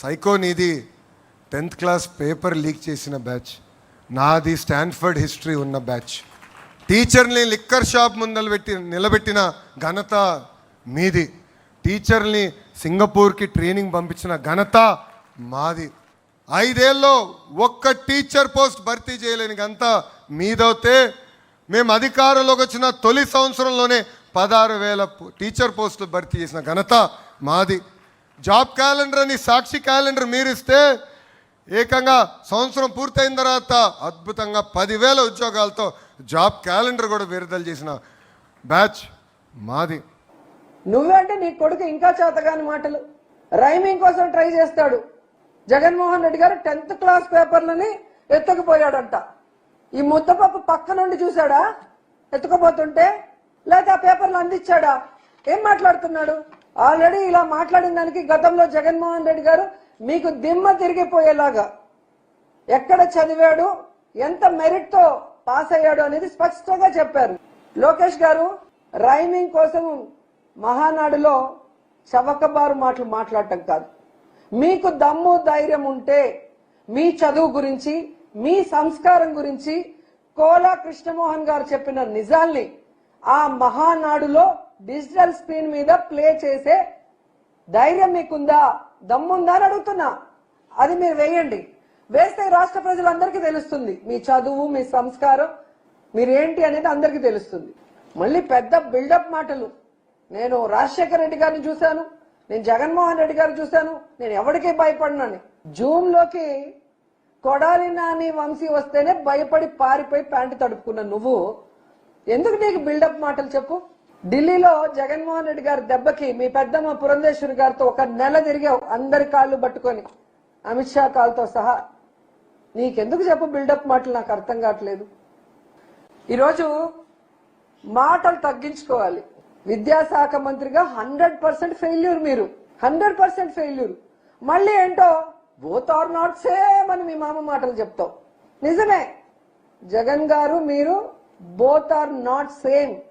Psycho నీది 10th class paper leak చేసిన batch, నాది స్టాన్ఫర్డ్ హిస్టరీ ఉన్న బ్యాచ్. టీచర్ని లిక్కర్ షాప్ ముందలు నిలబెట్టిన ఘనత మీది. టీచర్ని సింగపూర్కి ట్రైనింగ్ పంపించిన ఘనత మాది. 5 ఏళ్ళలో ఒక్క టీచర్ పోస్ట్ భర్తీ చేయలేని ఘనత మీదవుతే, మేము అధికారంలోకి వచ్చిన తొలి సంవత్సరంలోనే 16,000 టీచర్ పోస్టులు భర్తీ చేసిన ఘనత మాది. జాబ్ క్యాలెండర్ అని సాక్షి క్యాలెండర్ మీరిస్తే ఏకంగా సంవత్సరం పూర్తయిన తర్వాత అద్భుతంగా 10,000 ఉద్యోగాలతో జాబ్ క్యాలెండర్ కూడా విడుదల చేసిన బ్యాచ్ మాది. నువ్వంటే నీ కొడుకు ఇంకా చేతగాని మాటలు. రైమింగ్ కోసం ట్రై చేస్తాడు. జగన్మోహన్ రెడ్డి గారు 10th క్లాస్ పేపర్లని ఎత్తుకుపోయాడంట. ఈ ముద్దపప్పు పక్క నుండి చూశాడా ఎత్తుకుపోతుంటే, లేదా ఆ పేపర్లు అందించాడా? ఏం మాట్లాడుతున్నాడు? ఆల్రెడీ ఇలా మాట్లాడిన దానికి గతంలో జగన్మోహన్ రెడ్డి గారు మీకు దిమ్మ తిరిగిపోయేలాగా ఎక్కడ చదివాడు, ఎంత మెరిట్ తో పాస్ అయ్యాడు అనేది స్పష్టంగా చెప్పారు. లోకేష్ గారు రైమింగ్ కోసం మహానాడులో చవకబారు మాటలు మాట్లాడటం కాదు. మీకు దమ్ము ధైర్యం ఉంటే మీ చదువు గురించి, మీ సంస్కారం గురించి కోలా కృష్ణమోహన్ గారు చెప్పిన నిజాల్ని ఆ మహానాడులో డిజిటల్ స్క్రీన్ మీద ప్లే చేసే ధైర్యం మీకుందా, దమ్ముందా అని అడుగుతున్నా. అది మీరు వేయండి. వేస్తే రాష్ట్ర ప్రజలందరికీ తెలుస్తుంది మీ చదువు, మీ సంస్కారం, మీరేంటి అనేది అందరికీ తెలుస్తుంది. మళ్ళీ పెద్ద బిల్డప్ మాటలు. నేను రాజశేఖర రెడ్డి గారిని చూశాను, నేను జగన్మోహన్ రెడ్డి గారిని చూశాను, నేను ఎవరికీ భయపడినాను. జూమ్ లోకి కొడాలి నాని వంశీ వస్తేనే భయపడి పారిపోయి ప్యాంటు తడుపుకున్న నువ్వు ఎందుకు నీకు బిల్డప్ మాటలు చెప్పు? ఢిల్లీలో జగన్మోహన్ రెడ్డి గారి దెబ్బకి మీ పెద్దమ్మ పురంధేశ్వరి గారితో 1 నెల తిరిగావు, అందరి కాళ్ళు పట్టుకొని, అమిత్ షా కాళ్ళతో సహా. నీకెందుకు చెప్పు బిల్డప్ మాటలు? నాకు అర్థం కావట్లేదు. ఈరోజు మాటలు తగ్గించుకోవాలి. విద్యాశాఖ మంత్రిగా 100% ఫెయిల్యూర్. మీరు 100% ఫెయిల్యూర్. మళ్ళీ ఏంటో బోత్ ఆర్ నాట్ సేమ్ అని మీ మామ మాటలు చెప్తావు. నిజమే, జగన్ గారు మీరు బోత్ ఆర్ నాట్ సేమ్.